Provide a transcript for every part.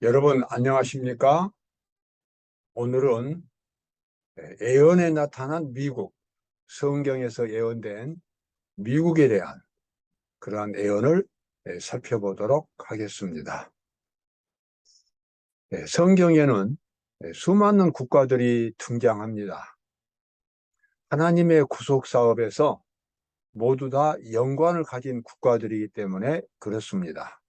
여러분 안녕하십니까? 오늘은 예언에 나타난 미국, 성경에서 예언된 미국에 대한 그러한 예언을 살펴보도록 하겠습니다. 성경에는 수많은 국가들이 등장합니다. 하나님의 구속 사업에서 모두 다 연관을 가진 국가들이기 때문에 그렇습니다.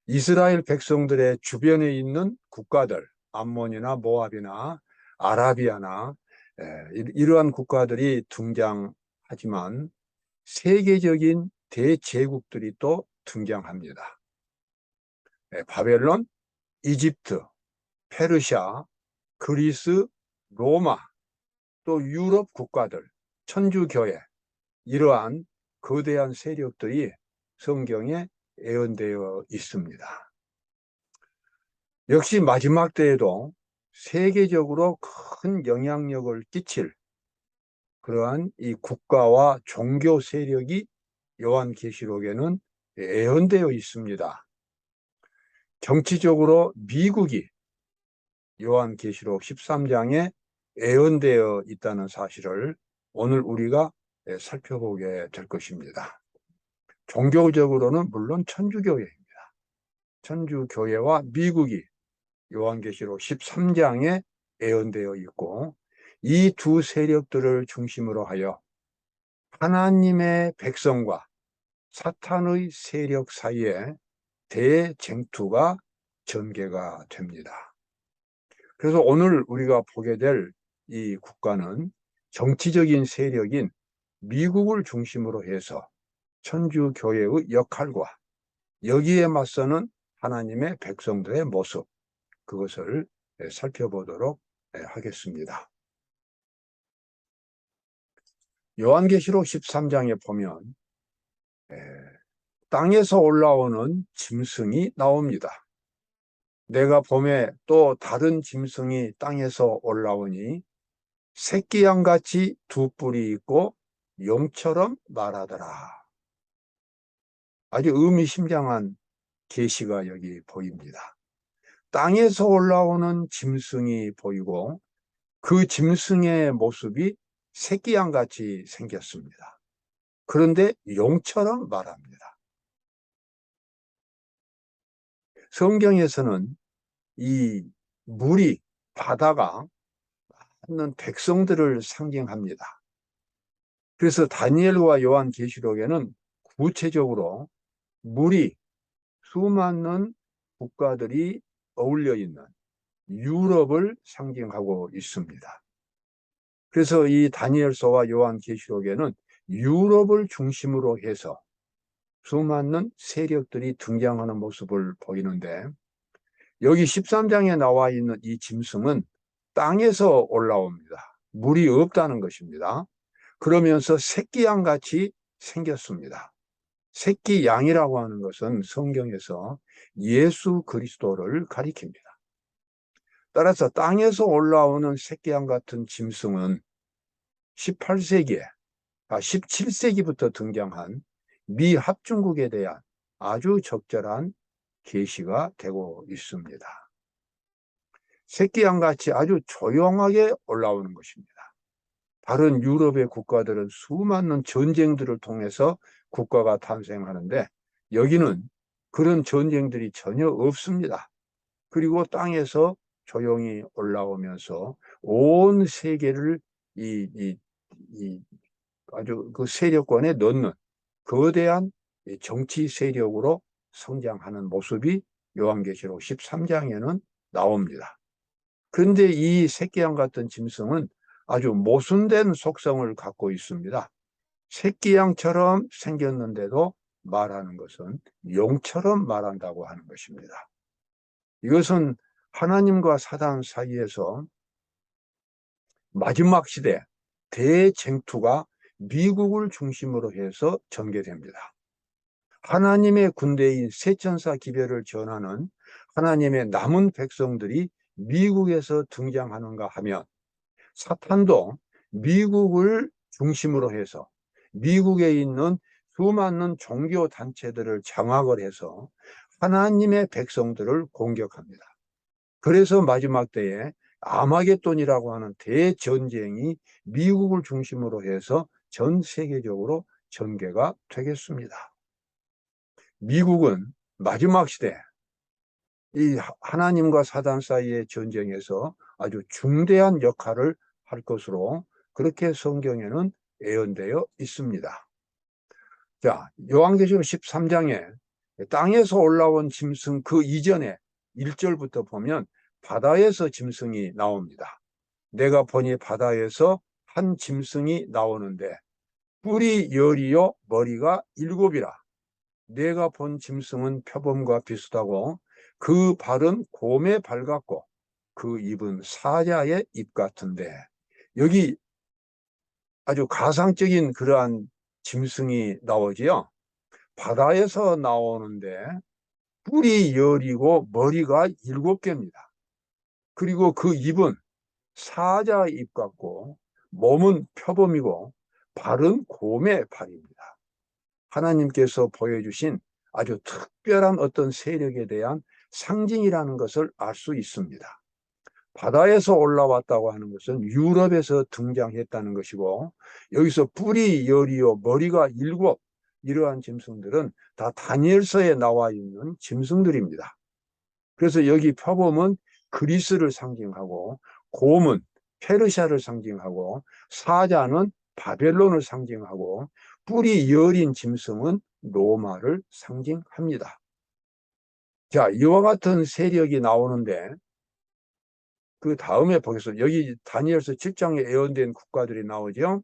이스라엘 백성들의 주변에 있는 국가들, 암몬이나 모압이나 아라비아나 이러한 국가들이 등장하지만 세계적인 대제국들이 또 등장합니다. 바벨론, 이집트, 페르시아, 그리스, 로마, 또 유럽 국가들, 천주교회, 이러한 거대한 세력들이 성경에 예언되어 있습니다. 역시 마지막 때에도 세계적으로 큰 영향력을 끼칠 그러한 이 국가와 종교 세력이 요한계시록에는 예언되어 있습니다. 정치적으로 미국이 요한계시록 13장에 예언되어 있다는 사실을 오늘 우리가 살펴보게 될 것입니다. 종교적으로는 물론 천주교회입니다. 천주교회와 미국이 요한계시록 13장에 예언되어 있고, 이 두 세력들을 중심으로 하여 하나님의 백성과 사탄의 세력 사이에 대쟁투가 전개가 됩니다. 그래서 오늘 우리가 보게 될 이 국가는 정치적인 세력인 미국을 중심으로 해서 천주교회의 역할과 여기에 맞서는 하나님의 백성들의 모습, 그것을 살펴보도록 하겠습니다. 요한계시록 13장에 보면 땅에서 올라오는 짐승이 나옵니다. 내가 봄에 또 다른 짐승이 땅에서 올라오니 새끼 양같이 두 뿔이 있고 용처럼 말하더라. 아주 의미심장한 계시가 여기 보입니다. 땅에서 올라오는 짐승이 보이고 그 짐승의 모습이 새끼 양같이 생겼습니다. 그런데 용처럼 말합니다. 성경에서는 이 물이, 바다가 많은 백성들을 상징합니다. 그래서 다니엘과 요한계시록에는 구체적으로 물이 수많은 국가들이 어울려 있는 유럽을 상징하고 있습니다. 그래서 이 다니엘서와 요한계시록에는 유럽을 중심으로 해서 수많은 세력들이 등장하는 모습을 보이는데, 여기 13장에 나와 있는 이 짐승은 땅에서 올라옵니다. 물이 없다는 것입니다. 그러면서 새끼 양같이 생겼습니다. 새끼 양이라고 하는 것은 성경에서 예수 그리스도를 가리킵니다. 따라서 땅에서 올라오는 새끼 양 같은 짐승은 17세기부터 등장한 미 합중국에 대한 아주 적절한 계시가 되고 있습니다. 새끼 양같이 아주 조용하게 올라오는 것입니다. 다른 유럽의 국가들은 수많은 전쟁들을 통해서 국가가 탄생하는데 여기는 그런 전쟁들이 전혀 없습니다. 그리고 땅에서 조용히 올라오면서 온 세계를 아주 그 세력권에 넣는 거대한 정치 세력으로 성장하는 모습이 요한계시록 13장에는 나옵니다. 그런데 이 새끼양 같은 짐승은 아주 모순된 속성을 갖고 있습니다. 새끼양처럼 생겼는데도 말하는 것은 용처럼 말한다고 하는 것입니다. 이것은 하나님과 사단 사이에서 마지막 시대 대쟁투가 미국을 중심으로 해서 전개됩니다. 하나님의 군대인 세천사 기별을 전하는 하나님의 남은 백성들이 미국에서 등장하는가 하면, 사탄도 미국을 중심으로 해서 미국에 있는 수많은 종교 단체들을 장악을 해서 하나님의 백성들을 공격합니다. 그래서 마지막 때에 아마겟돈이라고 하는 대전쟁이 미국을 중심으로 해서 전 세계적으로 전개가 되겠습니다. 미국은 마지막 시대 이 하나님과 사단 사이의 전쟁에서 아주 중대한 역할을 할 것으로 그렇게 성경에는 예언되어 있습니다. 자, 요한계시록 13장에 땅에서 올라온 짐승 그 이전에 1절부터 보면 바다에서 짐승이 나옵니다. 내가 보니 바다에서 한 짐승이 나오는데 뿔이 10이요 머리가 7이라. 내가 본 짐승은 표범과 비슷하고 그 발은 곰의 발 같고 그 입은 사자의 입 같은데, 여기 아주 가상적인 그러한 짐승이 나오지요. 바다에서 나오는데 뿔이 10이고 머리가 7개입니다. 그리고 그 입은 사자 입 같고 몸은 표범이고 발은 곰의 발입니다. 하나님께서 보여주신 아주 특별한 어떤 세력에 대한 상징이라는 것을 알 수 있습니다. 바다에서 올라왔다고 하는 것은 유럽에서 등장했다는 것이고, 여기서 뿔이 10이요 머리가 7, 이러한 짐승들은 다 다니엘서에 나와 있는 짐승들입니다. 그래서 여기 표범은 그리스를 상징하고, 곰은 페르시아를 상징하고, 사자는 바벨론을 상징하고, 뿔이 10인 짐승은 로마를 상징합니다. 자, 이와 같은 세력이 나오는데 그 다음에 보겠습니다. 여기 다니엘서 7장에 예언된 국가들이 나오죠.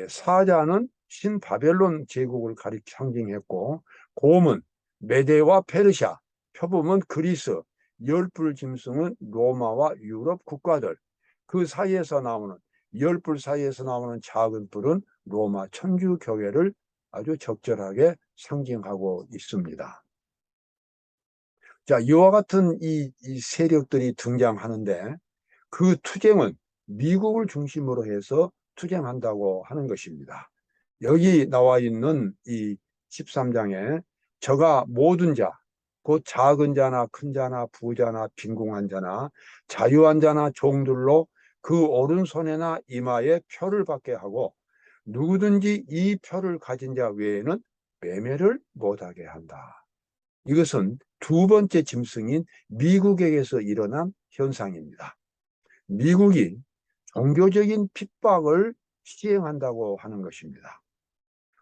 사자는 신바벨론 제국을 상징했고, 곰은 메데와 페르시아, 표범은 그리스, 열불 짐승은 로마와 유럽 국가들, 그 사이에서 나오는 열불 사이에서 나오는 작은 뿔은 로마 천주교회를 아주 적절하게 상징하고 있습니다. 자, 이와 같은 이 세력들이 등장하는데 그 투쟁은 미국을 중심으로 해서 투쟁한다고 하는 것입니다. 여기 나와 있는 이 13장에 저가 모든 자, 곧 작은 자나 큰 자나 부자나 빈궁한 자나 자유한 자나 종들로 그 오른손에나 이마에 표를 받게 하고 누구든지 이 표를 가진 자 외에는 매매를 못하게 한다. 이것은 두 번째 짐승인 미국에게서 일어난 현상입니다. 미국이 종교적인 핍박을 시행한다고 하는 것입니다.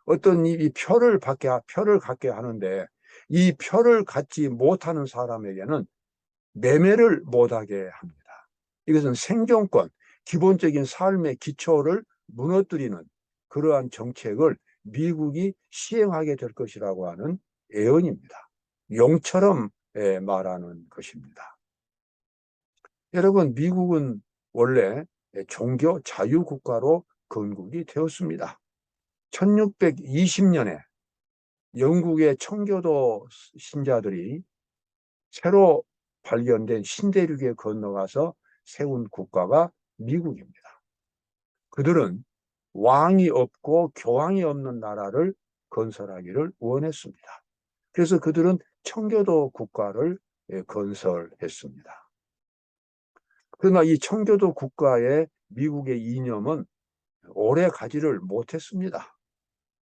어떤 이 표를 갖게 하는데 이 표를 갖지 못하는 사람에게는 매매를 못하게 합니다. 이것은 생존권, 기본적인 삶의 기초를 무너뜨리는 그러한 정책을 미국이 시행하게 될 것이라고 하는 예언입니다. 용처럼 말하는 것입니다. 여러분, 미국은 원래 종교 자유국가로 건국이 되었습니다. 1620년에 영국의 청교도 신자들이 새로 발견된 신대륙에 건너가서 세운 국가가 미국입니다. 그들은 왕이 없고 교황이 없는 나라를 건설하기를 원했습니다. 그래서 그들은 청교도 국가를 건설했습니다. 그러나 이 청교도 국가의 미국의 이념은 오래 가지를 못했습니다.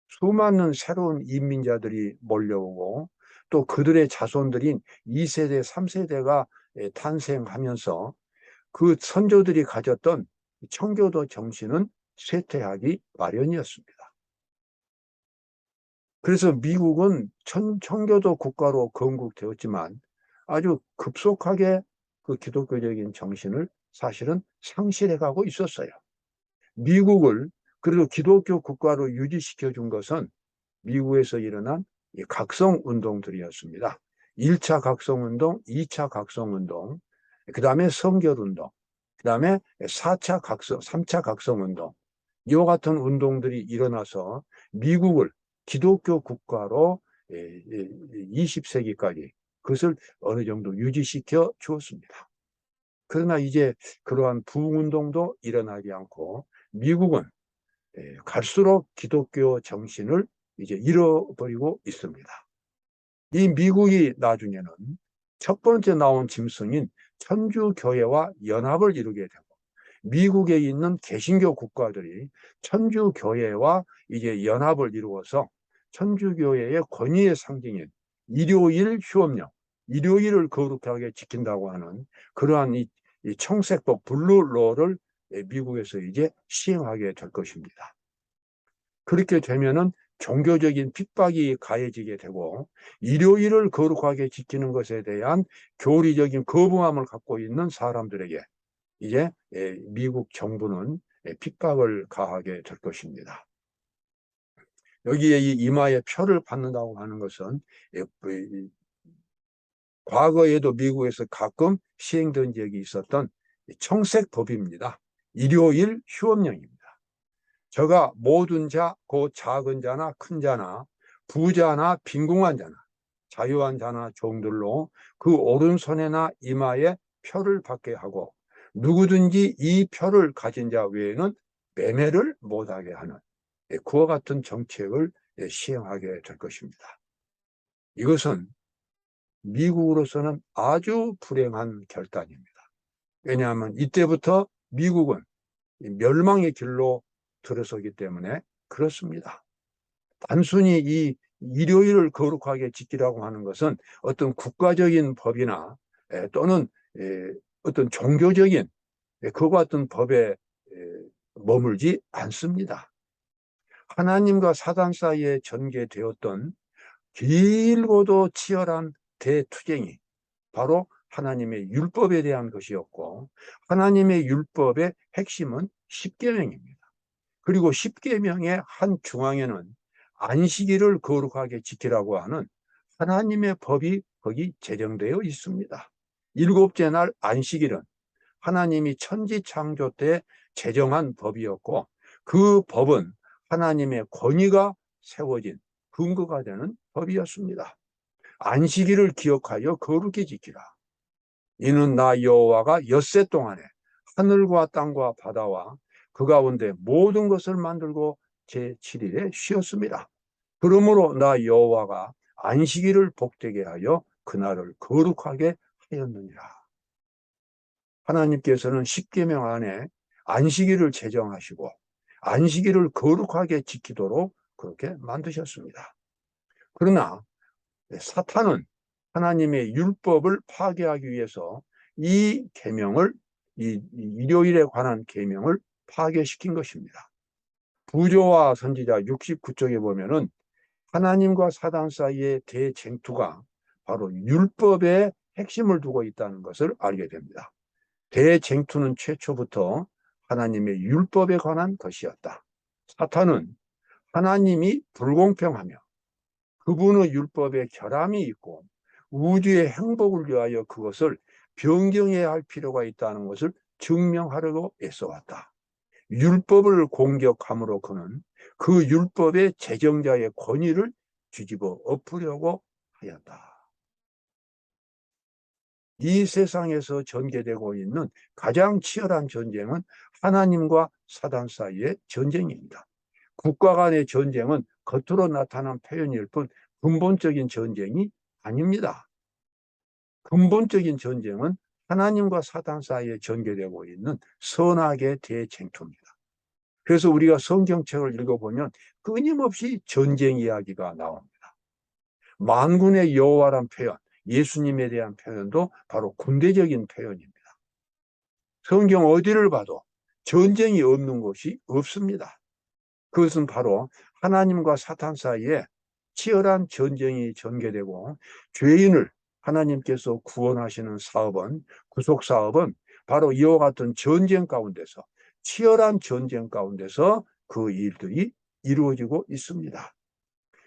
수많은 새로운 이민자들이 몰려오고 또 그들의 자손들인 2세대, 3세대가 탄생하면서 그 선조들이 가졌던 청교도 정신은 쇠퇴하기 마련이었습니다. 그래서 미국은 청교도 국가로 건국되었지만 아주 급속하게 그 기독교적인 정신을 사실은 상실해가고 있었어요. 미국을 그래도 기독교 국가로 유지시켜 준 것은 미국에서 일어난 이 각성운동들이었습니다. 1차 각성운동, 2차 각성운동, 그 다음에 성결운동, 그 다음에 4차 각성, 3차 각성운동, 이와 같은 운동들이 일어나서 미국을 기독교 국가로 20세기까지 그것을 어느 정도 유지시켜 주었습니다. 그러나 이제 그러한 부흥운동도 일어나지 않고 미국은 갈수록 기독교 정신을 이제 잃어버리고 있습니다. 이 미국이 나중에는 첫 번째 나온 짐승인 천주교회와 연합을 이루게 되고, 미국에 있는 개신교 국가들이 천주교회와 이제 연합을 이루어서 천주교회의 권위의 상징인 일요일 휴업령, 일요일을 거룩하게 지킨다고 하는 그러한 이 청색법 블루로를 미국에서 이제 시행하게 될 것입니다. 그렇게 되면은 종교적인 핍박이 가해지게 되고, 일요일을 거룩하게 지키는 것에 대한 교리적인 거부감을 갖고 있는 사람들에게 이제 미국 정부는 핍박을 가하게 될 것입니다. 여기에 이 이마에 표를 받는다고 하는 것은 과거에도 미국에서 가끔 시행된 적이 있었던 청색법입니다. 일요일 휴업령입니다. 저가 모든 자, 곧 작은 자나 큰 자나 부자나 빈궁한 자나 자유한 자나 종들로 그 오른손에나 이마에 표를 받게 하고, 누구든지 이 표를 가진 자 외에는 매매를 못하게 하는 그와 같은 정책을 시행하게 될 것입니다. 이것은 미국으로서는 아주 불행한 결단입니다. 왜냐하면 이때부터 미국은 멸망의 길로 들어서기 때문에 그렇습니다. 단순히 이 일요일을 거룩하게 지키라고 하는 것은 어떤 국가적인 법이나 또는 어떤 종교적인 그와 같은 법에 머물지 않습니다. 하나님과 사단 사이에 전개되었던 길고도 치열한 대투쟁이 바로 하나님의 율법에 대한 것이었고, 하나님의 율법의 핵심은 십계명입니다. 그리고 십계명의 한 중앙에는 안식일을 거룩하게 지키라고 하는 하나님의 법이 거기 제정되어 있습니다. 일곱째 날 안식일은 하나님이 천지 창조 때 제정한 법이었고, 그 법은 하나님의 권위가 세워진 근거가 되는 법이었습니다. 안식일을 기억하여 거룩히 지키라. 이는 나 여호와가 엿새 동안에 하늘과 땅과 바다와 그 가운데 모든 것을 만들고 제7일에 쉬었습니다. 그러므로 나 여호와가 안식일을 복되게 하여 그날을 거룩하게 하였느니라. 하나님께서는 십계명 안에 안식일을 제정하시고 안식일을 거룩하게 지키도록 그렇게 만드셨습니다. 그러나 사탄은 하나님의 율법을 파괴하기 위해서 이 계명을, 이 일요일에 관한 계명을 파괴시킨 것입니다. 부조와 선지자 69쪽에 보면은 하나님과 사단 사이의 대쟁투가 바로 율법의 핵심을 두고 있다는 것을 알게 됩니다. 대쟁투는 최초부터 하나님의 율법에 관한 것이었다. 사탄은 하나님이 불공평하며 그분의 율법에 결함이 있고 우주의 행복을 위하여 그것을 변경해야 할 필요가 있다는 것을 증명하려고 애써왔다. 율법을 공격함으로 그는 그 율법의 제정자의 권위를 뒤집어 엎으려고 하였다. 이 세상에서 전개되고 있는 가장 치열한 전쟁은 하나님과 사단 사이의 전쟁입니다. 국가 간의 전쟁은 겉으로 나타난 표현일 뿐 근본적인 전쟁이 아닙니다. 근본적인 전쟁은 하나님과 사단 사이에 전개되고 있는 선악의 대쟁투입니다. 그래서 우리가 성경책을 읽어보면 끊임없이 전쟁 이야기가 나옵니다. 만군의 여호와란 표현, 예수님에 대한 표현도 바로 군대적인 표현입니다. 성경 어디를 봐도 전쟁이 없는 곳이 없습니다. 그것은 바로 하나님과 사탄 사이에 치열한 전쟁이 전개되고 죄인을 하나님께서 구원하시는 사업은, 구속 사업은 바로 이와 같은 전쟁 가운데서, 치열한 전쟁 가운데서 그 일들이 이루어지고 있습니다.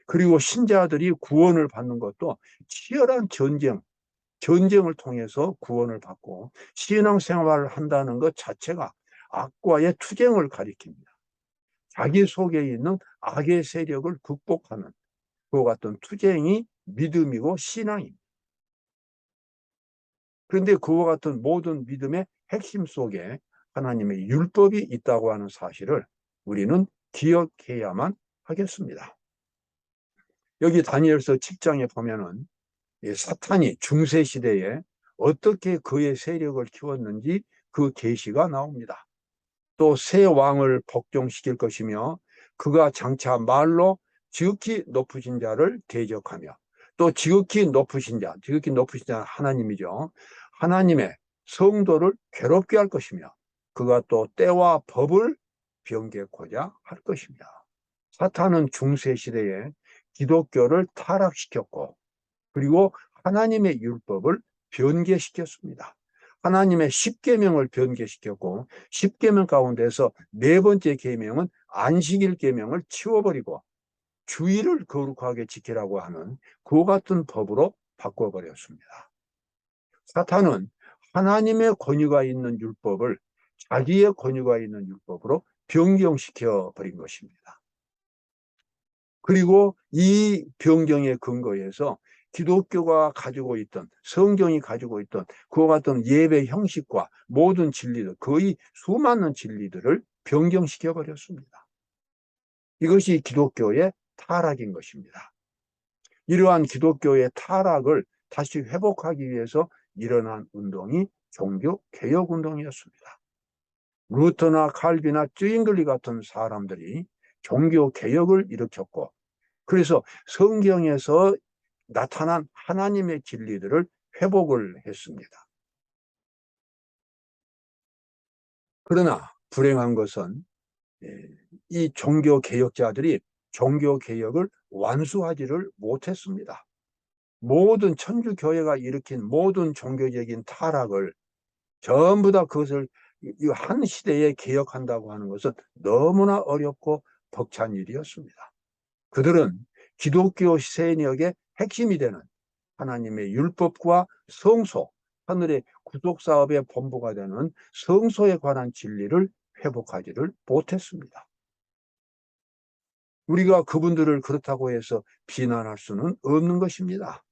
그리고 신자들이 구원을 받는 것도 치열한 전쟁을 통해서 구원을 받고 신앙생활을 한다는 것 자체가 악과의 투쟁을 가리킵니다. 자기 속에 있는 악의 세력을 극복하는 그와 같은 투쟁이 믿음이고 신앙입니다. 그런데 그와 같은 모든 믿음의 핵심 속에 하나님의 율법이 있다고 하는 사실을 우리는 기억해야만 하겠습니다. 여기 다니엘서 7장에 보면은 사탄이 중세 시대에 어떻게 그의 세력을 키웠는지 그 계시가 나옵니다. 또 새 왕을 복종시킬 것이며 그가 장차 말로 지극히 높으신 자를 대적하며 또 지극히 높으신 자는 하나님이죠. 하나님의 성도를 괴롭게 할 것이며 그가 또 때와 법을 변개코자 할 것입니다. 사탄은 중세 시대에 기독교를 타락시켰고 그리고 하나님의 율법을 변개시켰습니다. 하나님의 10계명을 변개시켰고 10계명 가운데서 네 번째 계명은 안식일 계명을 치워버리고 주일을 거룩하게 지키라고 하는 그 같은 법으로 바꿔버렸습니다. 사탄은 하나님의 권위가 있는 율법을 자기의 권위가 있는 율법으로 변경시켜 버린 것입니다. 그리고 이 변경의 근거에서 기독교가 가지고 있던 성경이 가지고 있던 그와 같은 예배 형식과 모든 진리들 거의 수많은 진리들을 변경시켜 버렸습니다. 이것이 기독교의 타락인 것입니다. 이러한 기독교의 타락을 다시 회복하기 위해서 일어난 운동이 종교개혁운동이었습니다. 루터나 칼빈이나 쯔잉글리 같은 사람들이 종교개혁을 일으켰고 그래서 성경에서 나타난 하나님의 진리들을 회복을 했습니다. 그러나 불행한 것은 이 종교개혁자들이 종교개혁을 완수하지를 못했습니다. 모든 천주교회가 일으킨 모든 종교적인 타락을 전부 다 그것을 한 시대에 개혁한다고 하는 것은 너무나 어렵고 벅찬 일이었습니다. 그들은 기독교 세력의 핵심이 되는 하나님의 율법과 성소, 하늘의 구속사업의 본부가 되는 성소에 관한 진리를 회복하지를 못했습니다. 우리가 그분들을 그렇다고 해서 비난할 수는 없는 것입니다.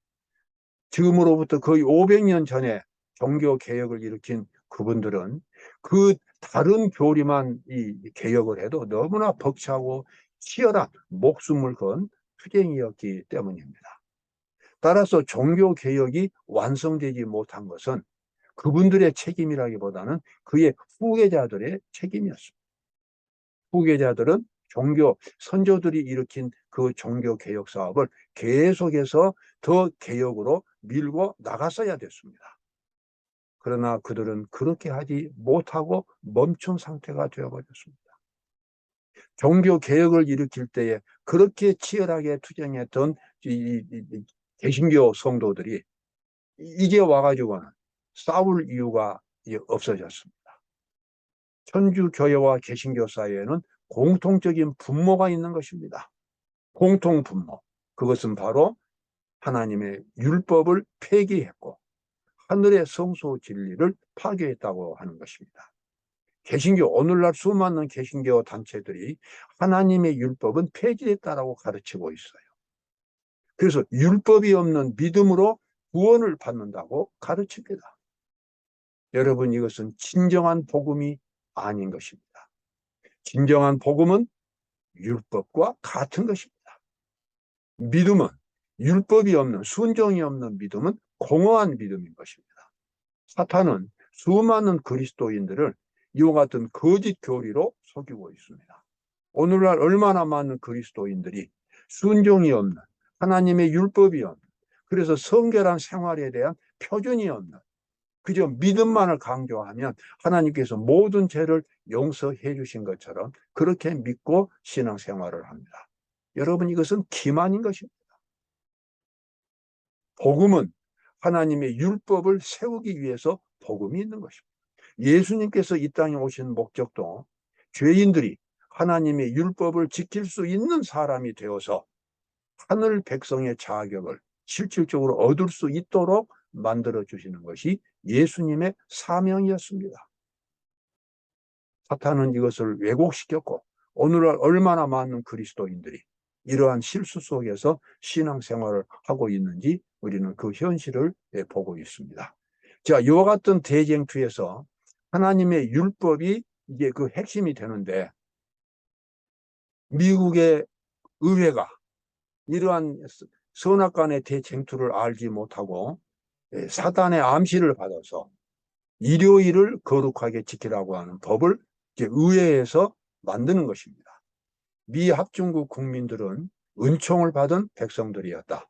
지금으로부터 거의 500년 전에 종교개혁을 일으킨 그분들은 그 다른 교리만 이 개혁을 해도 너무나 벅차고 치열한 목숨을 건 투쟁이었기 때문입니다. 따라서 종교개혁이 완성되지 못한 것은 그분들의 책임이라기보다는 그의 후계자들의 책임이었습니다. 후계자들은 종교 선조들이 일으킨 그 종교개혁 사업을 계속해서 더 개혁으로 밀고 나갔어야 됐습니다. 그러나 그들은 그렇게 하지 못하고 멈춘 상태가 되어버렸습니다. 종교개혁을 일으킬 때에 그렇게 치열하게 투쟁했던 개신교 성도들이 이제 와가지고는 싸울 이유가 없어졌습니다. 천주교회와 개신교 사이에는 공통적인 분모가 있는 것입니다. 공통 분모. 그것은 바로 하나님의 율법을 폐기했고 하늘의 성소 진리를 파괴했다고 하는 것입니다. 개신교, 오늘날 수많은 개신교 단체들이 하나님의 율법은 폐지했다라고 가르치고 있어요. 그래서 율법이 없는 믿음으로 구원을 받는다고 가르칩니다. 여러분, 이것은 진정한 복음이 아닌 것입니다. 진정한 복음은 율법과 같은 것입니다. 믿음은 율법이 없는, 순종이 없는 믿음은 공허한 믿음인 것입니다. 사탄은 수많은 그리스도인들을 이와 같은 거짓 교리로 속이고 있습니다. 오늘날 얼마나 많은 그리스도인들이 순종이 없는, 하나님의 율법이 없는, 그래서 성결한 생활에 대한 표준이 없는, 그저 믿음만을 강조하면 하나님께서 모든 죄를 용서해 주신 것처럼 그렇게 믿고 신앙생활을 합니다. 여러분, 이것은 기만인 것입니다. 복음은 하나님의 율법을 세우기 위해서 복음이 있는 것입니다. 예수님께서 이 땅에 오신 목적도 죄인들이 하나님의 율법을 지킬 수 있는 사람이 되어서 하늘 백성의 자격을 실질적으로 얻을 수 있도록 만들어 주시는 것이 예수님의 사명이었습니다. 사탄은 이것을 왜곡시켰고 오늘날 얼마나 많은 그리스도인들이 이러한 실수 속에서 신앙생활을 하고 있는지 우리는 그 현실을 보고 있습니다. 자, 이와 같은 대쟁투에서 하나님의 율법이 이게 그 핵심이 되는데 미국의 의회가 이러한 선악간의 대쟁투를 알지 못하고 사단의 암시를 받아서 일요일을 거룩하게 지키라고 하는 법을 이제 의회에서 만드는 것입니다. 미 합중국 국민들은 은총을 받은 백성들이었다.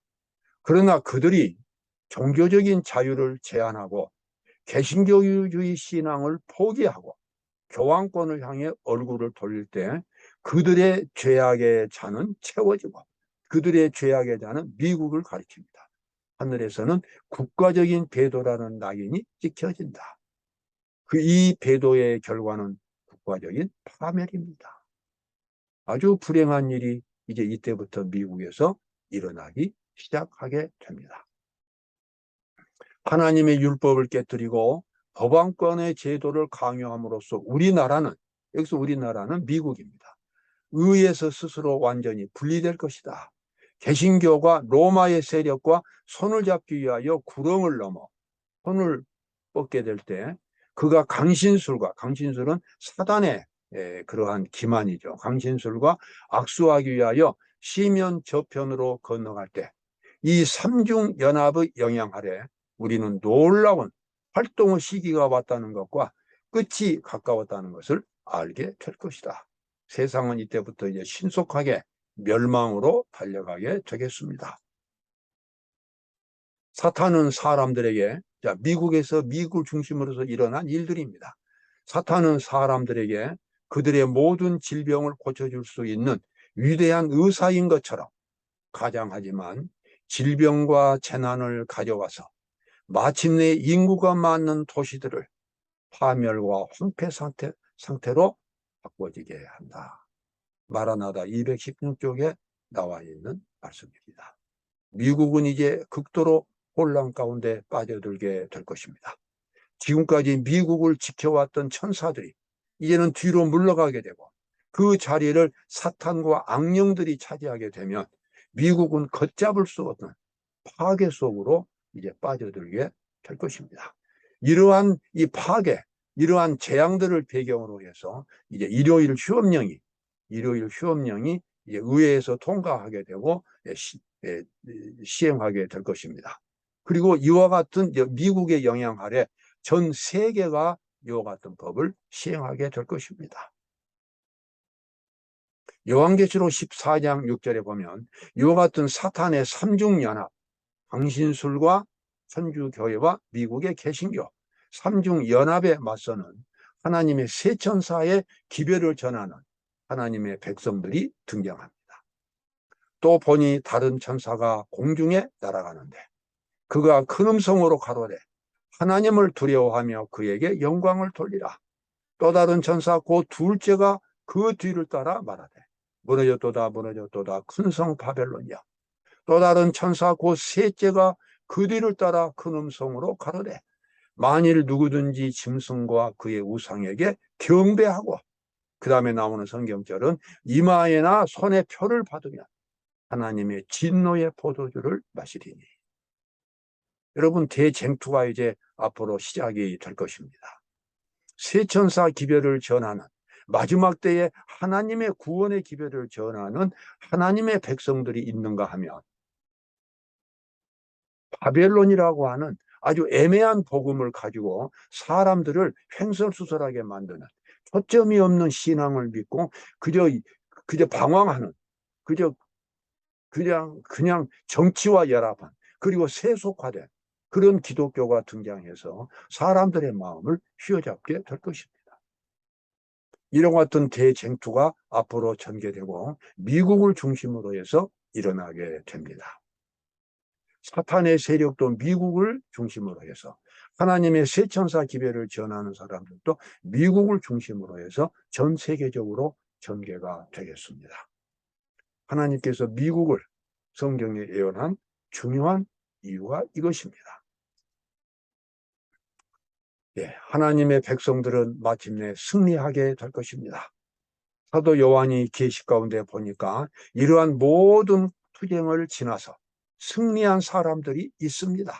그러나 그들이 종교적인 자유를 제한하고 개신교주의 신앙을 포기하고 교황권을 향해 얼굴을 돌릴 때 그들의 죄악의 잔은 채워지고 그들의 죄악의 잔은 미국을 가리킵니다. 하늘에서는 국가적인 배도라는 낙인이 찍혀진다. 이 배도의 결과는 국가적인 파멸입니다. 아주 불행한 일이 이제 이때부터 미국에서 일어나기 시작하게 됩니다. 하나님의 율법을 깨뜨리고 법왕권의 제도를 강요함으로써 여기서 우리나라는 미국입니다. 의에서 스스로 완전히 분리될 것이다. 개신교가 로마의 세력과 손을 잡기 위하여 구렁을 넘어 손을 뻗게 될 때 그가 강신술은 사단의 그러한 기만이죠. 강신술과 악수하기 위하여 시면 저편으로 건너갈 때 이 삼중연합의 영향 아래 우리는 놀라운 활동의 시기가 왔다는 것과 끝이 가까웠다는 것을 알게 될 것이다. 세상은 이때부터 이제 신속하게 멸망으로 달려가게 되겠습니다. 사탄은 사람들에게, 미국에서 미국을 중심으로 일어난 일들입니다. 사탄은 사람들에게 그들의 모든 질병을 고쳐줄 수 있는 위대한 의사인 것처럼 가장하지만 질병과 재난을 가져와서 마침내 인구가 많은 도시들을 파멸과 황폐 상태로 바꿔지게 한다. 마라나다 216쪽에 나와 있는 말씀입니다. 미국은 이제 극도로 혼란 가운데 빠져들게 될 것입니다. 지금까지 미국을 지켜왔던 천사들이 이제는 뒤로 물러가게 되고 그 자리를 사탄과 악령들이 차지하게 되면 미국은 걷잡을 수 없는 파괴 속으로 이제 빠져들게 될 것입니다. 이러한 이 파괴, 이러한 재앙들을 배경으로 해서 이제 일요일 휴업령이 이제 의회에서 통과하게 되고 시행하게 될 것입니다. 그리고 이와 같은 미국의 영향 아래 전 세계가 이와 같은 법을 시행하게 될 것입니다. 요한계시록 14장 6절에 보면 이와 같은 사탄의 삼중연합, 강신술과 천주교회와 미국의 개신교 삼중연합에 맞서는 하나님의 세 천사의 기별을 전하는 하나님의 백성들이 등장합니다. 또 보니 다른 천사가 공중에 날아가는데 그가 큰 음성으로 가로되 하나님을 두려워하며 그에게 영광을 돌리라. 또 다른 천사 곧 둘째가 그 뒤를 따라 말하되 무너졌도다 큰 성 바벨론이야. 또 다른 천사 곧 셋째가 그 뒤를 따라 큰 음성으로 가로되 만일 누구든지 짐승과 그의 우상에게 경배하고 그 다음에 나오는 성경절은 이마에나 손에 표를 받으면 하나님의 진노의 포도주를 마시리니. 여러분, 대쟁투가 이제 앞으로 시작이 될 것입니다. 세 천사 기별을 전하는 마지막 때에 하나님의 구원의 기별을 전하는 하나님의 백성들이 있는가 하면 바벨론이라고 하는 아주 애매한 복음을 가지고 사람들을 횡설수설하게 만드는 초점이 없는 신앙을 믿고 그저 방황하는 그냥 정치와 열합한 그리고 세속화된 그런 기독교가 등장해서 사람들의 마음을 휘어잡게 될 것입니다. 이런 같은 대쟁투가 앞으로 전개되고 미국을 중심으로 해서 일어나게 됩니다. 사탄의 세력도 미국을 중심으로 해서 하나님의 세 천사 기별을 전하는 사람들도 미국을 중심으로 해서 전 세계적으로 전개가 되겠습니다. 하나님께서 미국을 성경에 예언한 중요한 이유가 이것입니다. 하나님의 백성들은 마침내 승리하게 될 것입니다. 사도 요한이 계시 가운데 보니까 이러한 모든 투쟁을 지나서 승리한 사람들이 있습니다.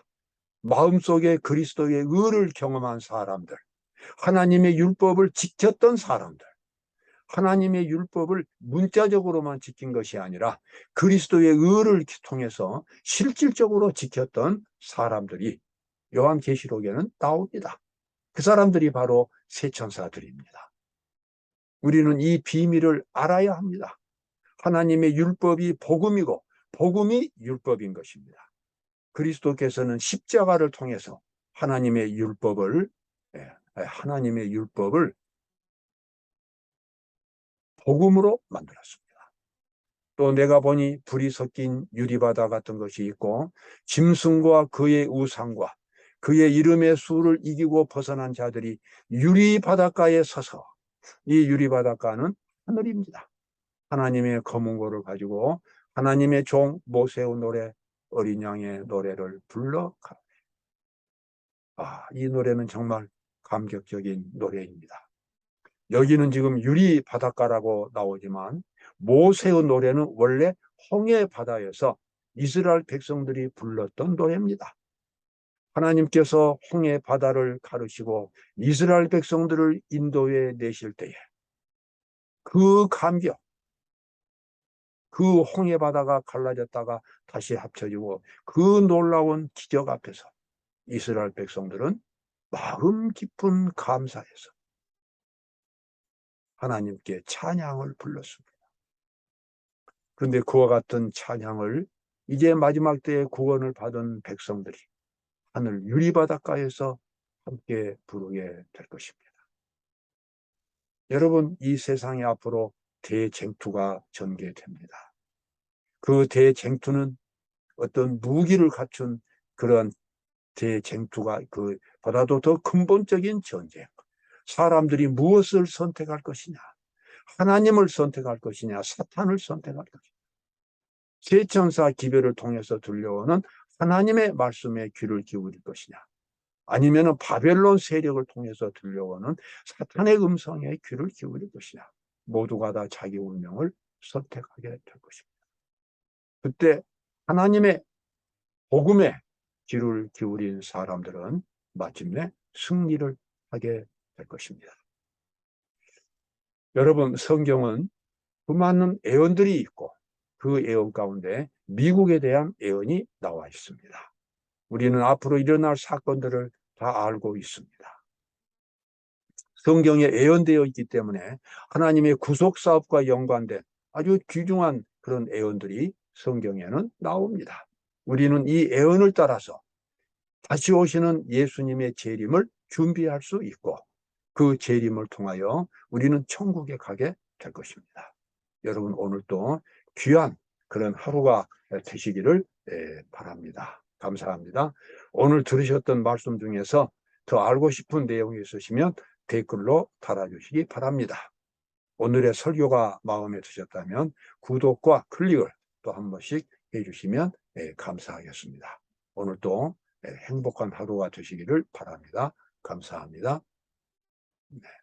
마음속에 그리스도의 의를 경험한 사람들, 하나님의 율법을 지켰던 사람들, 하나님의 율법을 문자적으로만 지킨 것이 아니라 그리스도의 의를 통해서 실질적으로 지켰던 사람들이 요한계시록에는 나옵니다. 그 사람들이 바로 세천사들입니다. 우리는 이 비밀을 알아야 합니다. 하나님의 율법이 복음이고 복음이 율법인 것입니다. 그리스도께서는 십자가를 통해서 하나님의 율법을 복음으로 만들었습니다. 또 내가 보니 불이 섞인 유리바다 같은 것이 있고 짐승과 그의 우상과 그의 이름의 수를 이기고 벗어난 자들이 유리바닷가에 서서, 이 유리바닷가는 하늘입니다. 하나님의 검은고를 가지고 하나님의 종 모세의 노래, 어린 양의 노래를 불러 이 노래는 정말 감격적인 노래입니다. 여기는 지금 유리 바닷가라고 나오지만 모세의 노래는 원래 홍해 바다에서 이스라엘 백성들이 불렀던 노래입니다. 하나님께서 홍해 바다를 가르시고 이스라엘 백성들을 인도해 내실 때에 그 감격, 그 홍해 바다가 갈라졌다가 다시 합쳐지고 그 놀라운 기적 앞에서 이스라엘 백성들은 마음 깊은 감사에서 하나님께 찬양을 불렀습니다. 그런데 그와 같은 찬양을 이제 마지막 때에 구원을 받은 백성들이 하늘 유리바닷가에서 함께 부르게 될 것입니다. 여러분, 이 세상에 앞으로 대쟁투가 전개됩니다. 그 대쟁투는 어떤 무기를 갖춘 그런 대쟁투가 그보다도 더 근본적인 전쟁. 사람들이 무엇을 선택할 것이냐? 하나님을 선택할 것이냐? 사탄을 선택할 것이냐? 세천사 기별을 통해서 들려오는 하나님의 말씀에 귀를 기울일 것이냐? 아니면 바벨론 세력을 통해서 들려오는 사탄의 음성에 귀를 기울일 것이냐? 모두가 다 자기 운명을 선택하게 될 것입니다. 그때 하나님의 복음에 귀를 기울인 사람들은 마침내 승리를 하게 될 것입니다. 여러분, 성경은 수많은 예언들이 있고 그 예언 가운데 미국에 대한 예언이 나와 있습니다. 우리는 앞으로 일어날 사건들을 다 알고 있습니다. 성경에 예언되어 있기 때문에 하나님의 구속사업과 연관된 아주 귀중한 그런 예언들이 성경에는 나옵니다. 우리는 이 예언을 따라서 다시 오시는 예수님의 재림을 준비할 수 있고 그 재림을 통하여 우리는 천국에 가게 될 것입니다. 여러분, 오늘도 귀한 그런 하루가 되시기를 바랍니다. 감사합니다. 오늘 들으셨던 말씀 중에서 더 알고 싶은 내용이 있으시면 댓글로 달아주시기 바랍니다. 오늘의 설교가 마음에 드셨다면 구독과 클릭을 또 한 번씩 해주시면 감사하겠습니다. 오늘도 행복한 하루가 되시기를 바랍니다. 감사합니다. 네.